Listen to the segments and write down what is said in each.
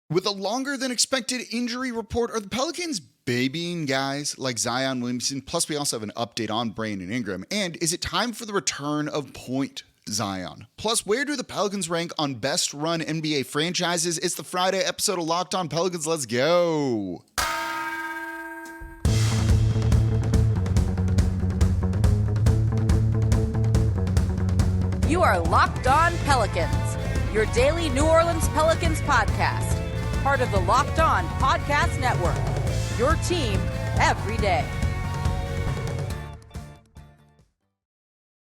With a longer than expected injury report, are the Pelicans babying guys like Zion Williamson? Plus, we also have an update on Brandon Ingram. And is it time for the return of Point Zion? Plus, where do the Pelicans rank on best run NBA franchises? It's the Friday episode of Locked On Pelicans. Let's go. You are Locked On Pelicans, your daily New Orleans Pelicans podcast. Part of the Locked On Podcast Network, your team every day.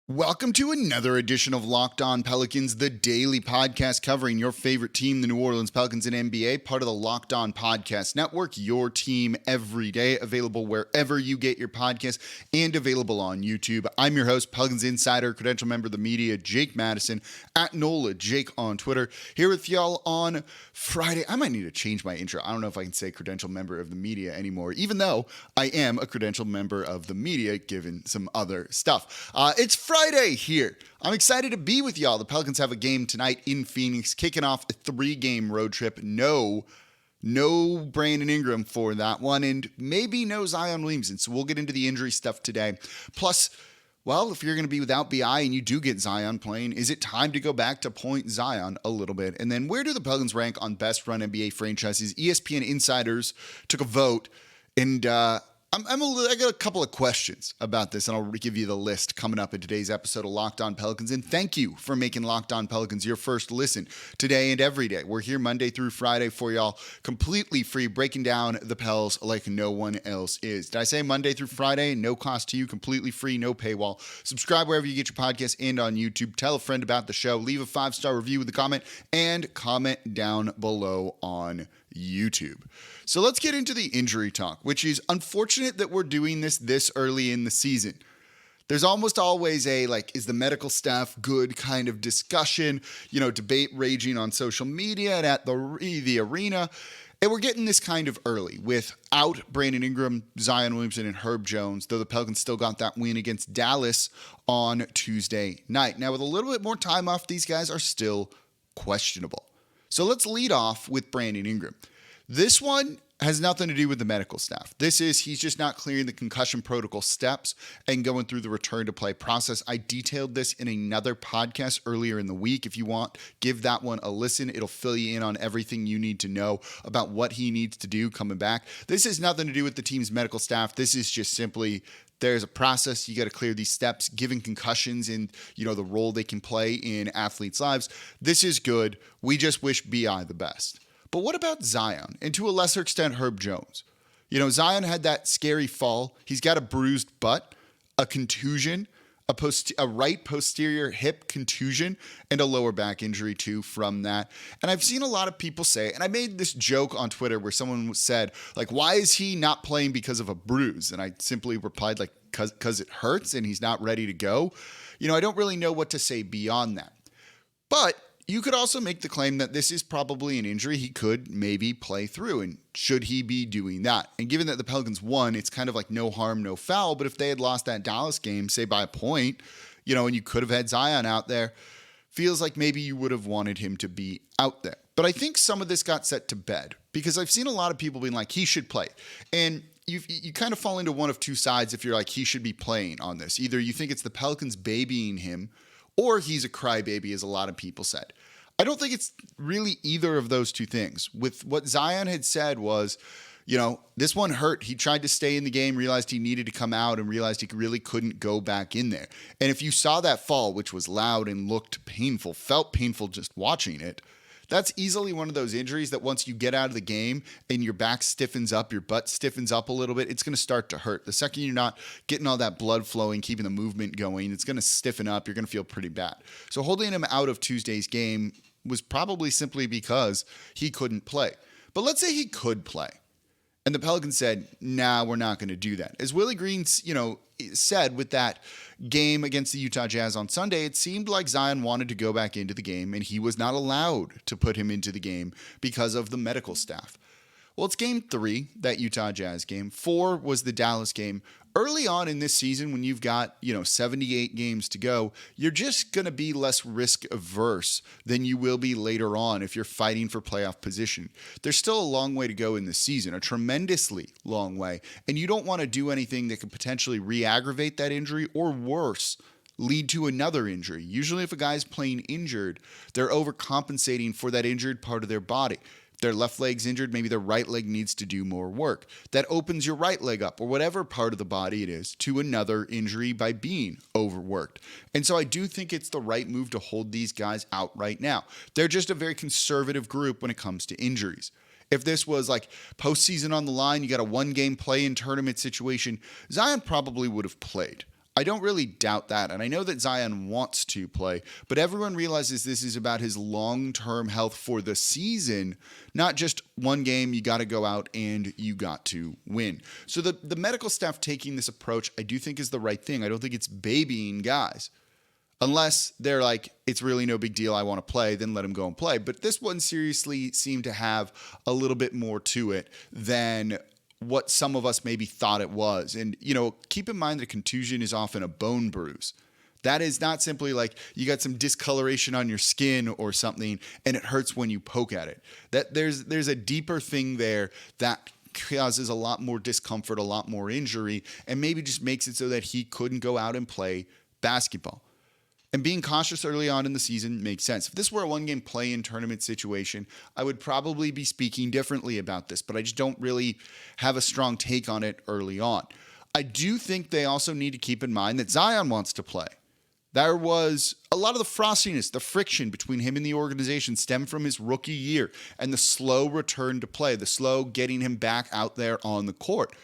Welcome to another edition of Locked On Pelicans, the daily podcast covering your favorite team, the New Orleans Pelicans and NBA, part of the Locked On Podcast Network, your team every day, available wherever you get your podcasts and available on YouTube. I'm your host, Pelicans Insider, credential member of the media, Jake Madison, at NOLA Jake on Twitter, here with y'all on Friday. I might need to change my intro. I don't know if I can say credential member of the media anymore, even though I am a credential member of the media, given some other stuff. It's Friday here. I'm excited to be with y'all. The Pelicans have a game tonight in Phoenix, kicking off a 3-game road trip. No Brandon Ingram for that one, and maybe no Zion Williamson. So we'll get into the injury stuff today. Plus, well, if you're going to be without BI and you do get Zion playing, is it time to go back to Point Zion a little bit? And then where do the Pelicans rank on best run NBA franchises? ESPN insiders took a vote, and I got a couple of questions about this, and I'll give you the list coming up in today's episode of Locked On Pelicans. And thank you for making Locked On Pelicans your first listen today and every day. We're here Monday through Friday for y'all, completely free, breaking down the Pels like no one else is. Did I say Monday through Friday? No cost to you, completely free, no paywall. Subscribe wherever you get your podcast and on YouTube. Tell a friend about the show. Leave a 5-star review with a comment, and comment down below on YouTube. So let's get into the injury talk, which is unfortunate that we're doing this early in the season. There's almost always a, is the medical staff good kind of discussion, debate raging on social media and at the arena. And we're getting this kind of early without Brandon Ingram, Zion Williamson, and Herb Jones, though the Pelicans still got that win against Dallas on Tuesday night. Now, with a little bit more time off, these guys are still questionable. So let's lead off with Brandon Ingram. This one has nothing to do with the medical staff. He's just not clearing the concussion protocol steps and going through the return to play process. I detailed this in another podcast earlier in the week. If you want, give that one a listen. It'll fill you in on everything you need to know about what he needs to do coming back. This has nothing to do with the team's medical staff. This is just simply, there's a process. You got to clear these steps, given concussions and, the role they can play in athletes' lives. This is good. We just wish BI the best. But what about Zion? And to a lesser extent, Herb Jones. Zion had that scary fall. He's got a bruised butt, a contusion, a right posterior hip contusion, and a lower back injury too from that. And I've seen a lot of people say, and I made this joke on Twitter where someone said, why is he not playing because of a bruise? And I simply replied, because it hurts and he's not ready to go. I don't really know what to say beyond that. But you could also make the claim that this is probably an injury he could maybe play through, and should he be doing that? And given that the Pelicans won, it's kind of like no harm, no foul. But if they had lost that Dallas game, say by a point, and you could have had Zion out there, feels like maybe you would have wanted him to be out there. But I think some of this got set to bed because I've seen a lot of people being like, he should play. And you kind of fall into one of two sides if you're like, he should be playing on this. Either you think it's the Pelicans babying him, or he's a crybaby, as a lot of people said. I don't think it's really either of those two things. With what Zion had said was, this one hurt. He tried to stay in the game, realized he needed to come out, and realized he really couldn't go back in there. And if you saw that fall, which was loud and looked painful, felt painful just watching it, that's easily one of those injuries that once you get out of the game and your back stiffens up, your butt stiffens up a little bit, it's going to start to hurt. The second you're not getting all that blood flowing, keeping the movement going, it's going to stiffen up. You're going to feel pretty bad. So holding him out of Tuesday's game was probably simply because he couldn't play. But let's say he could play. And the Pelicans said, nah, we're not going to do that. As Willie Green, said with that game against the Utah Jazz on Sunday, it seemed like Zion wanted to go back into the game, and he was not allowed to put him into the game because of the medical staff. Well, it's game 3, that Utah Jazz game. 4 was the Dallas game. Early on in this season, when you've got, 78 games to go, you're just going to be less risk averse than you will be later on if you're fighting for playoff position. There's still a long way to go in this season, a tremendously long way. And you don't want to do anything that could potentially re-aggravate that injury or worse, lead to another injury. Usually if a guy's playing injured, they're overcompensating for that injured part of their body. If their left leg's injured, maybe their right leg needs to do more work. That opens your right leg up, or whatever part of the body it is, to another injury by being overworked. And so I do think it's the right move to hold these guys out right now. They're just a very conservative group when it comes to injuries. If this was like postseason on the line, you got a one-game play-in tournament situation, Zion probably would have played. I don't really doubt that, and I know that Zion wants to play, but everyone realizes this is about his long-term health for the season, not just one game, you got to go out and you got to win. So the medical staff taking this approach, I do think is the right thing. I don't think it's babying guys. Unless they're like, it's really no big deal, I want to play, then let him go and play. But this one seriously seemed to have a little bit more to it than what some of us maybe thought it was. And, keep in mind that a contusion is often a bone bruise. That is not simply like you got some discoloration on your skin or something and it hurts when you poke at it. That there's a deeper thing there that causes a lot more discomfort, a lot more injury, and maybe just makes it so that he couldn't go out and play basketball. And being cautious early on in the season makes sense. If this were a one-game play-in tournament situation, I would probably be speaking differently about this, but I just don't really have a strong take on it early on. I do think they also need to keep in mind that Zion wants to play. There was a lot of the frostiness, the friction between him and the organization stemmed from his rookie year and the slow return to play, the slow getting him back out there on the court.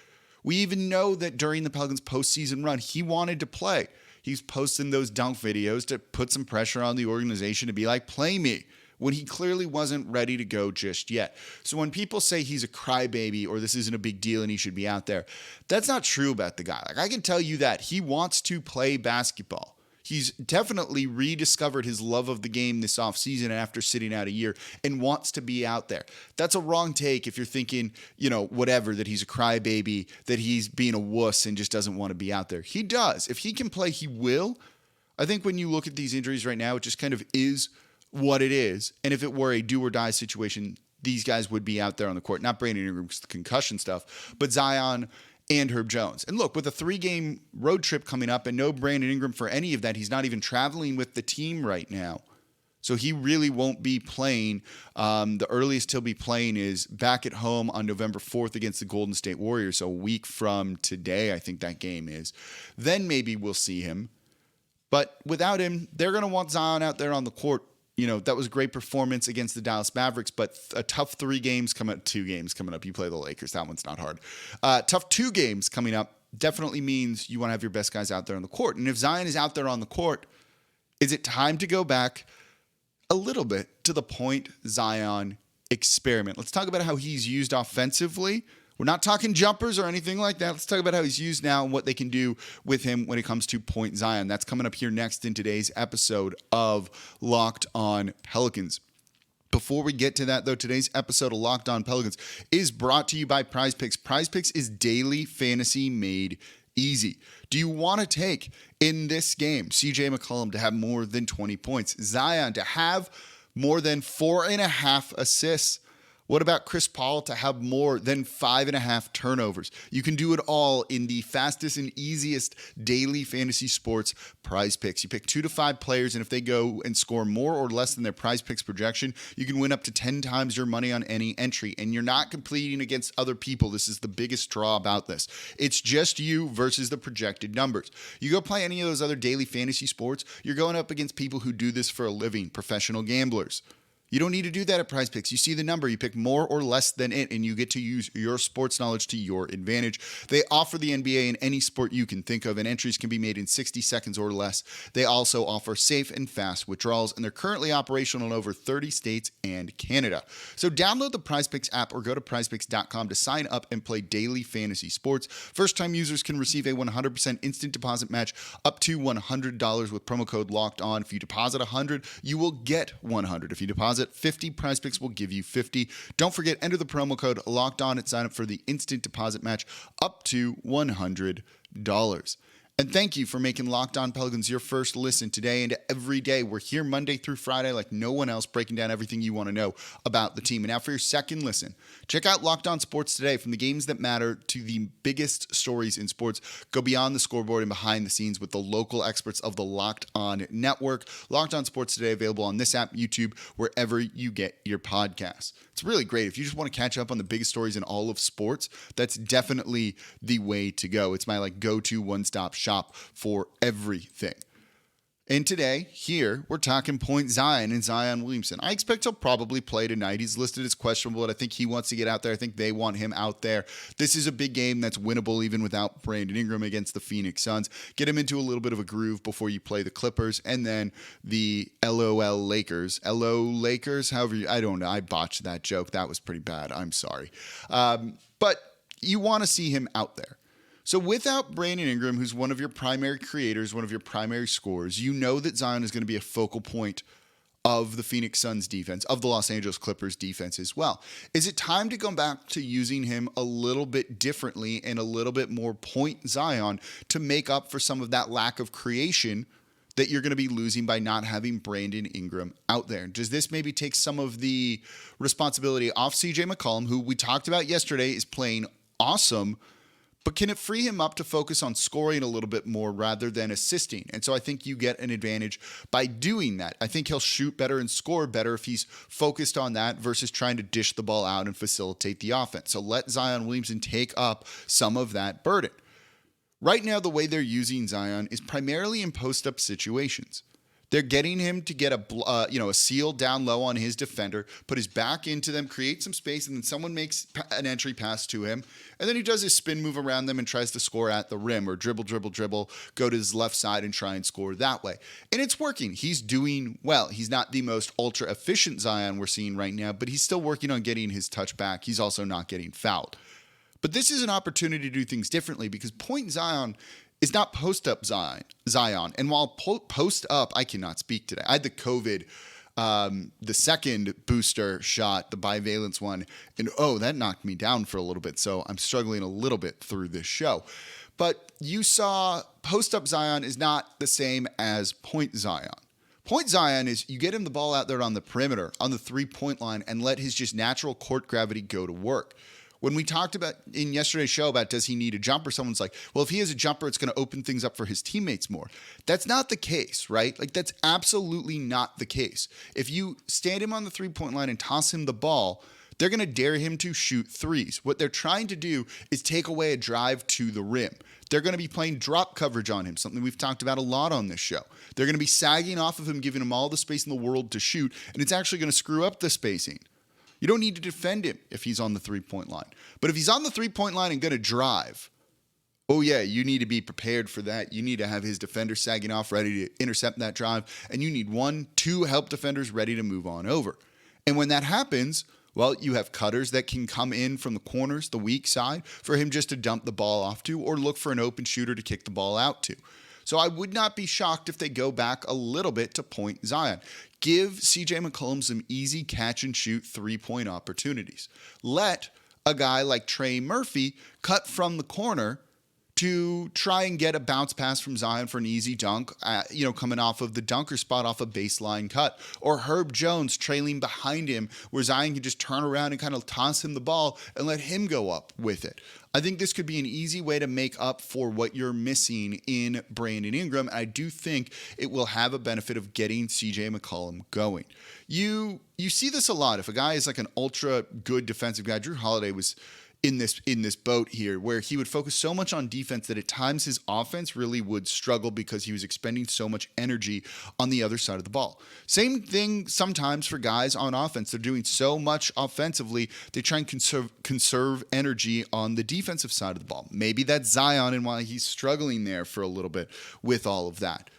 We even know that during the Pelicans' postseason run, he wanted to play. He's posting those dunk videos to put some pressure on the organization to be like, play me, when he clearly wasn't ready to go just yet. So when people say he's a crybaby or this isn't a big deal and he should be out there, that's not true about the guy. Like, I can tell you that he wants to play basketball. He's definitely rediscovered his love of the game this offseason after sitting out a year and wants to be out there. That's a wrong take if you're thinking, whatever, that he's a crybaby, that he's being a wuss and just doesn't want to be out there. He does. If he can play, he will. I think when you look at these injuries right now, it just kind of is what it is. And if it were a do-or-die situation, these guys would be out there on the court. Not Brandon Ingram because of the concussion stuff, but Zion and Herb Jones. And look, with a 3-game road trip coming up and no Brandon Ingram for any of that, he's not even traveling with the team right now. So he really won't be playing. The earliest he'll be playing is back at home on November 4th against the Golden State Warriors. So a week from today, I think that game is. Then maybe we'll see him. But without him, they're going to want Zion out there on the court. That was a great performance against the Dallas Mavericks, but a tough 2 games coming up. You play the Lakers. That one's not hard. Tough 2 games coming up definitely means you want to have your best guys out there on the court. And if Zion is out there on the court, is it time to go back a little bit to the point Zion experiment? Let's talk about how he's used offensively. We're not talking jumpers or anything like that. Let's talk about how he's used now and what they can do with him when it comes to Point Zion. That's coming up here next in today's episode of Locked On Pelicans. Before we get to that, though, today's episode of Locked On Pelicans is brought to you by PrizePicks. PrizePicks is daily fantasy made easy. Do you want to take in this game CJ McCollum to have more than 20 points, Zion to have more than 4.5 assists? What about Chris Paul to have more than 5.5 turnovers? You can do it all in the fastest and easiest daily fantasy sports PrizePicks. You pick 2 to 5 players, and if they go and score more or less than their PrizePicks projection, you can win up to 10 times your money on any entry. And you're not competing against other people. This is the biggest draw about this. It's just you versus the projected numbers. You go play any of those other daily fantasy sports, you're going up against people who do this for a living, professional gamblers. You don't need to do that at PrizePicks. You see the number, you pick more or less than it, and you get to use your sports knowledge to your advantage. They offer the NBA in any sport you can think of, and entries can be made in 60 seconds or less. They also offer safe and fast withdrawals, and they're currently operational in over 30 states and Canada. So download the PrizePicks app or go to prizepicks.com to sign up and play daily fantasy sports. First-time users can receive a 100% instant deposit match up to $100 with promo code LOCKEDON. If you deposit $100, you will get $100. If you deposit deposit 50, PrizePicks will give you 50. Don't forget, enter the promo code LOCKEDON and sign up for the instant deposit match up to $100. And thank you for making Locked On Pelicans your first listen today and every day. We're here Monday through Friday like no one else, breaking down everything you want to know about the team. And now for your second listen, check out Locked On Sports Today. From the games that matter to the biggest stories in sports, go beyond the scoreboard and behind the scenes with the local experts of the Locked On Network. Locked On Sports Today, available on this app, YouTube, wherever you get your podcasts. It's really great. If you just want to catch up on the biggest stories in all of sports, that's definitely the way to go. It's my go-to one-stop shop for everything. And today, here, we're talking Point Zion and Zion Williamson. I expect he'll probably play tonight. He's listed as questionable, but I think he wants to get out there. I think they want him out there. This is a big game that's winnable even without Brandon Ingram against the Phoenix Suns. Get him into a little bit of a groove before you play the Clippers and then the LOL Lakers. LO Lakers, however, I don't know. I botched that joke. That was pretty bad. I'm sorry. But you want to see him out there. So without Brandon Ingram, who's one of your primary creators, one of your primary scorers, you know that Zion is going to be a focal point of the Phoenix Suns defense, of the Los Angeles Clippers defense as well. Is it time to go back to using him a little bit differently and a little bit more point Zion to make up for some of that lack of creation that you're going to be losing by not having Brandon Ingram out there? Does this maybe take some of the responsibility off CJ McCollum, who we talked about yesterday is playing awesome, but can it free him up to focus on scoring a little bit more rather than assisting? And so I think you get an advantage by doing that. I think he'll shoot better and score better if he's focused on that versus trying to dish the ball out and facilitate the offense. So let Zion Williamson take up some of that burden. Right now, the way they're using Zion is primarily in post-up situations. They're getting him to get a seal down low on his defender, put his back into them, create some space, and then someone makes an entry pass to him. And then he does his spin move around them and tries to score at the rim or dribble, go to his left side and try and score that way. And it's working. He's doing well. He's not the most ultra efficient Zion we're seeing right now, but he's still working on getting his touch back. He's also not getting fouled. But this is an opportunity to do things differently because point Zion is not post-up Zion. And while post-up, I cannot speak today. I had the COVID, the second booster shot, the bivalence one, and that knocked me down for a little bit. So I'm struggling a little bit through this show. But you saw post-up Zion is not the same as point Zion. Point Zion is you get him the ball out there on the perimeter, on the three-point line, and let his just natural court gravity go to work. When we talked about in yesterday's show about does he need a jumper, someone's like, well, if he has a jumper, it's going to open things up for his teammates more. That's not the case, right? Like, that's absolutely not the case. If you stand him on the three-point line and toss him the ball, they're going to dare him to shoot threes. What they're trying to do is take away a drive to the rim. They're going to be playing drop coverage on him, something we've talked about a lot on this show. They're going to be sagging off of him, giving him all the space in the world to shoot, and it's actually going to screw up the spacing. You don't need to defend him if he's on the three-point line. But if he's on the three-point line and going to drive, you need to be prepared for that. You need to have his defender sagging off, ready to intercept that drive. And you need 1-2 help defenders ready to move on over. And when that happens, well, you have cutters that can come in from the corners, the weak side, for him just to dump the ball off to or look for an open shooter to kick the ball out to. So I would not be shocked if they go back a little bit to point Zion. Give CJ McCollum some easy catch and shoot three-point opportunities. Let a guy like Trey Murphy cut from the corner to try and get a bounce pass from Zion for an easy dunk, coming off of the dunker spot off a baseline cut. Or Herb Jones trailing behind him where Zion can just turn around and kind of toss him the ball and let him go up with it. I think this could be an easy way to make up for what you're missing in Brandon Ingram. I do think it will have a benefit of getting CJ McCollum going. You see this a lot. If a guy is like an ultra good defensive guy, Drew Holiday was in this boat here where he would focus so much on defense that at times his offense really would struggle because he was expending so much energy on the other side of the ball. Same thing sometimes for guys on offense. They're doing so much offensively, they try and conserve energy on the defensive side of the ball. Maybe that's Zion and why he's struggling there for a little bit with all of that.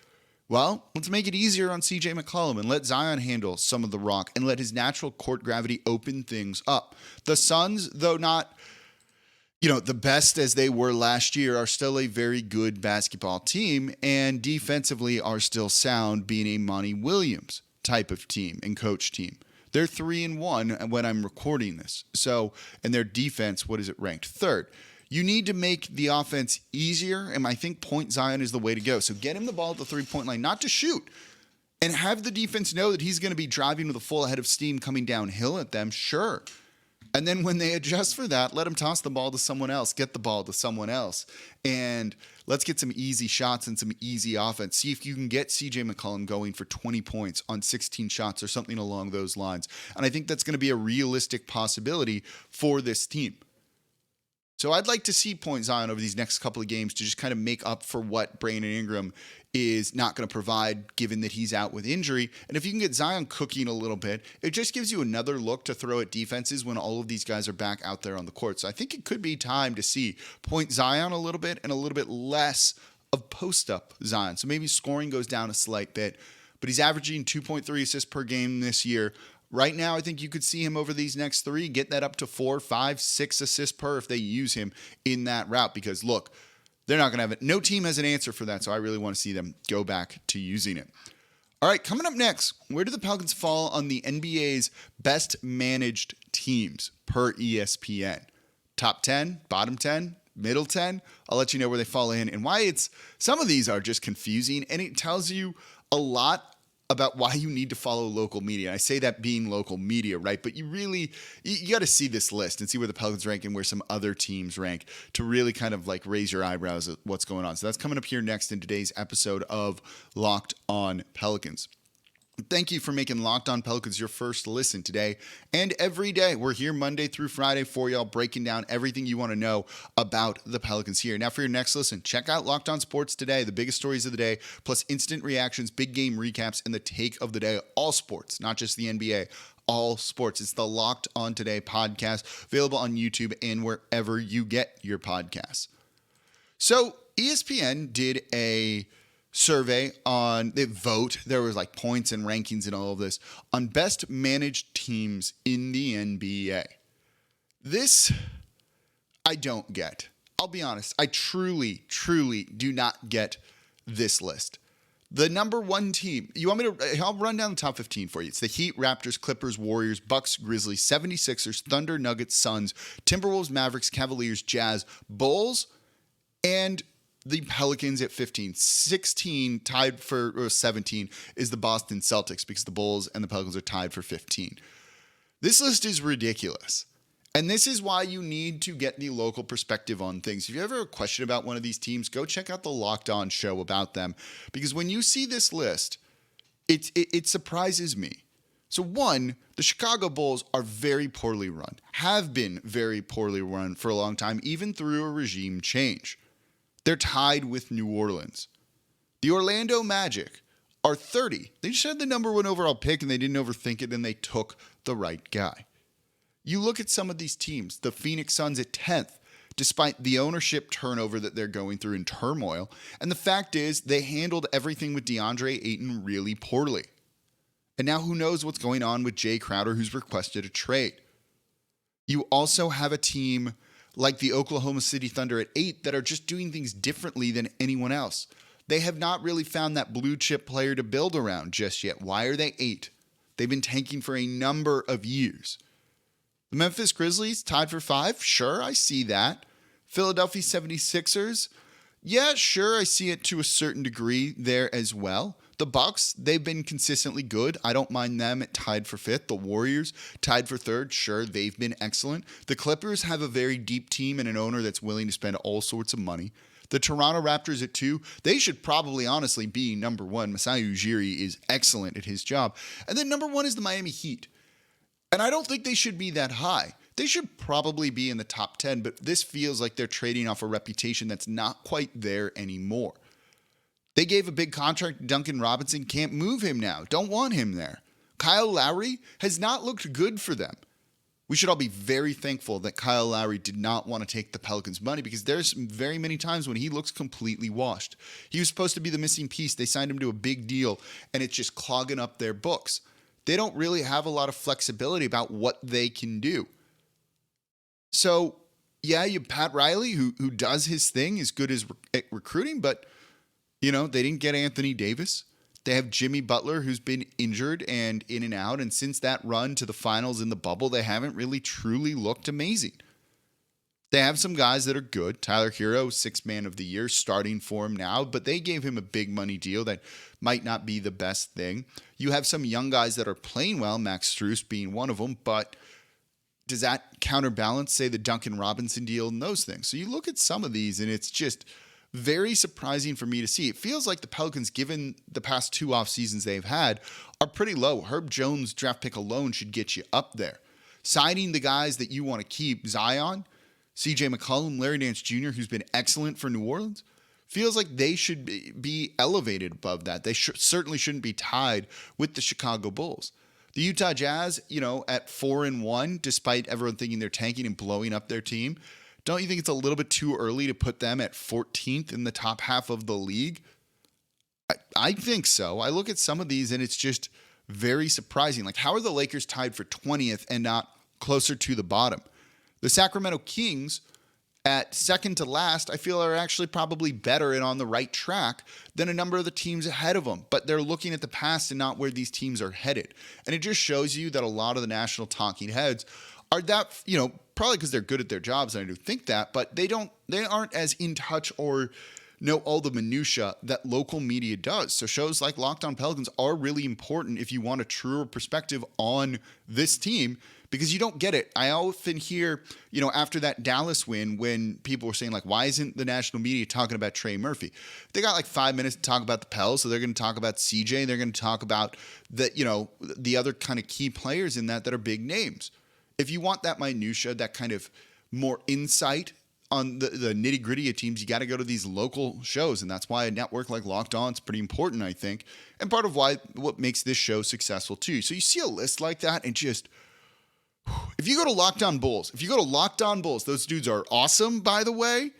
Well, let's make it easier on CJ McCollum and let Zion handle some of the rock and let his natural court gravity open things up. The Suns, though not the best as they were last year, are still a very good basketball team and defensively are still sound, being a Monty Williams type of team and coach team. They're 3-1 when I'm recording this. So, and their defense, what is it ranked? Third. You need to make the offense easier, and I think point Zion is the way to go. So get him the ball at the three-point line, not to shoot, and have the defense know that he's going to be driving with a full head of steam coming downhill at them, sure. And then when they adjust for that, let him toss the ball to someone else, get the ball to someone else, and let's get some easy shots and some easy offense. See if you can get CJ McCollum going for 20 points on 16 shots or something along those lines. And I think that's going to be a realistic possibility for this team. So I'd like to see point Zion over these next couple of games to just kind of make up for what Brandon Ingram is not going to provide, given that he's out with injury. And if you can get Zion cooking a little bit, it just gives you another look to throw at defenses when all of these guys are back out there on the court. So I think it could be time to see point Zion a little bit and a little bit less of post-up Zion. So maybe scoring goes down a slight bit, but he's averaging 2.3 assists per game this year. Right now, I think you could see him over these next 3, get that up to 4, 5, 6 assists per if they use him in that route. Because look, they're not going to have it. No team has an answer for that, so I really want to see them go back to using it. All right, coming up next, where do the Pelicans fall on the NBA's best managed teams per ESPN? Top 10, bottom 10, middle 10? I'll let you know where they fall in and why some of these are just confusing, and it tells you a lot about why you need to follow local media. I say that being local media, right? But you got to see this list and see where the Pelicans rank and where some other teams rank to really kind of like raise your eyebrows at what's going on. So that's coming up here next in today's episode of Locked On Pelicans. Thank you for making Locked On Pelicans your first listen today and every day. We're here Monday through Friday for y'all, breaking down everything you want to know about the Pelicans here. Now for your next listen, check out Locked On Sports Today, the biggest stories of the day, plus instant reactions, big game recaps, and the take of the day. All sports, not just the NBA, all sports. It's the Locked On Today podcast, available on YouTube and wherever you get your podcasts. So ESPN did a survey there was like points and rankings and all of this on best managed teams in the NBA. This I don't get. I'll be honest. I truly do not get this list. The number one team, I'll run down the top 15 for you. It's the Heat, Raptors, Clippers, Warriors, Bucks, Grizzlies, 76ers, Thunder, Nuggets, Suns, Timberwolves, Mavericks, Cavaliers, Jazz, Bulls, and the Pelicans at 15. 16 tied for 17 is the Boston Celtics because the Bulls and the Pelicans are tied for 15. This list is ridiculous. And this is why you need to get the local perspective on things. If you ever have a question about one of these teams, go check out the Locked On show about them. Because when you see this list, it surprises me. So one, the Chicago Bulls are very poorly run, have been very poorly run for a long time, even through a regime change. They're tied with New Orleans. The Orlando Magic are 30. They just had the number 1 overall pick and they didn't overthink it and they took the right guy. You look at some of these teams, the Phoenix Suns at 10th, despite the ownership turnover that they're going through in turmoil. And the fact is they handled everything with DeAndre Ayton really poorly. And now who knows what's going on with Jay Crowder, who's requested a trade. You also have a team like the Oklahoma City Thunder at 8 that are just doing things differently than anyone else. They have not really found that blue chip player to build around just yet. Why are they 8? They've been tanking for a number of years. The Memphis Grizzlies tied for 5. Sure, I see that. Philadelphia 76ers. Yeah, sure, I see it to a certain degree there as well. The Bucks, they've been consistently good. I don't mind them at tied for 5th. The Warriors tied for 3rd. Sure, they've been excellent. The Clippers have a very deep team and an owner that's willing to spend all sorts of money. The Toronto Raptors at 2, they should probably honestly be number 1. Masai Ujiri is excellent at his job. And then number 1 is the Miami Heat. And I don't think they should be that high. They should probably be in the top 10, but this feels like they're trading off a reputation that's not quite there anymore. They gave a big contract to Duncan Robinson, can't move him now, don't want him there. Kyle Lowry has not looked good for them. We should all be very thankful that Kyle Lowry did not want to take the Pelicans' money because there's very many times when he looks completely washed. He was supposed to be the missing piece. They signed him to a big deal, and it's just clogging up their books. They don't really have a lot of flexibility about what they can do. So, yeah, you Pat Riley, who does his thing, is good as at recruiting, but, they didn't get Anthony Davis. They have Jimmy Butler, who's been injured and in and out. And since that run to the finals in the bubble, they haven't really truly looked amazing. They have some guys that are good. Tyler Hero, sixth man of the year, starting for him now, but they gave him a big money deal that might not be the best thing. You have some young guys that are playing well, Max Strus being one of them, but does that counterbalance, say, the Duncan Robinson deal and those things? So you look at some of these, and it's just very surprising for me to see. It feels like the Pelicans, given the past 2 off seasons they've had, are pretty low. Herb Jones' draft pick alone should get you up there. Signing the guys that you want to keep, Zion, CJ McCollum, Larry Nance Jr., who's been excellent for New Orleans, feels like they should be elevated above that. They certainly shouldn't be tied with the Chicago Bulls. The Utah Jazz, at 4-1, despite everyone thinking they're tanking and blowing up their team, don't you think it's a little bit too early to put them at 14th in the top half of the league? I think so. I look at some of these and it's just very surprising. Like, how are the Lakers tied for 20th and not closer to the bottom? The Sacramento Kings at second to last, I feel are actually probably better and on the right track than a number of the teams ahead of them. But they're looking at the past and not where these teams are headed. And it just shows you that a lot of the national talking heads are that, probably because they're good at their jobs, and I do think that, but they aren't as in touch or know all the minutia that local media does. So shows like Locked On Pelicans are really important if you want a truer perspective on this team, because you don't get it. I often hear, after that Dallas win, when people were saying, like, why isn't the national media talking about Trey Murphy? They got like 5 minutes to talk about the Pels, so they're going to talk about CJ. They're going to talk about the other kind of key players in that are big names. If you want that minutia, that kind of more insight on the nitty gritty of teams, you got to go to these local shows. And that's why a network like Locked On is pretty important, I think. And part of what makes this show successful too. So you see a list like that and just, if you go to Locked On Bulls, those dudes are awesome, by the way.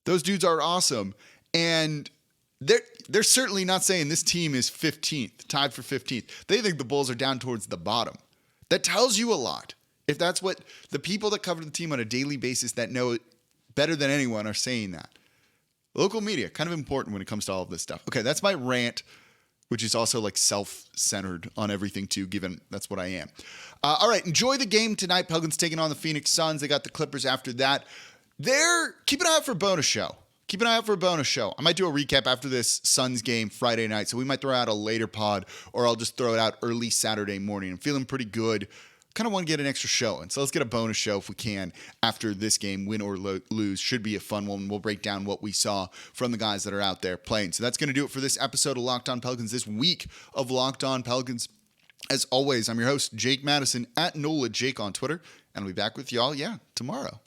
Those dudes are awesome. And they're certainly not saying this team is 15th, tied for 15th. They think the Bulls are down towards the bottom. That tells you a lot. If that's what the people that cover the team on a daily basis that know it better than anyone are saying that. Local media, kind of important when it comes to all of this stuff. Okay, that's my rant, which is also like self-centered on everything too, given that's what I am. All right, enjoy the game tonight. Pelicans taking on the Phoenix Suns. They got the Clippers after that. Keep an eye out for a bonus show. I might do a recap after this Suns game Friday night, so we might throw out a later pod, or I'll just throw it out early Saturday morning. I'm feeling pretty good. Kind of want to get an extra show in, so let's get a bonus show if we can after this game, win or lose. Should be a fun one. We'll break down what we saw from the guys that are out there playing. So that's going to do it for this episode of Locked On Pelicans, this week of Locked On Pelicans. As always, I'm your host, Jake Madison, at NOLA Jake on Twitter, and I'll be back with y'all, tomorrow.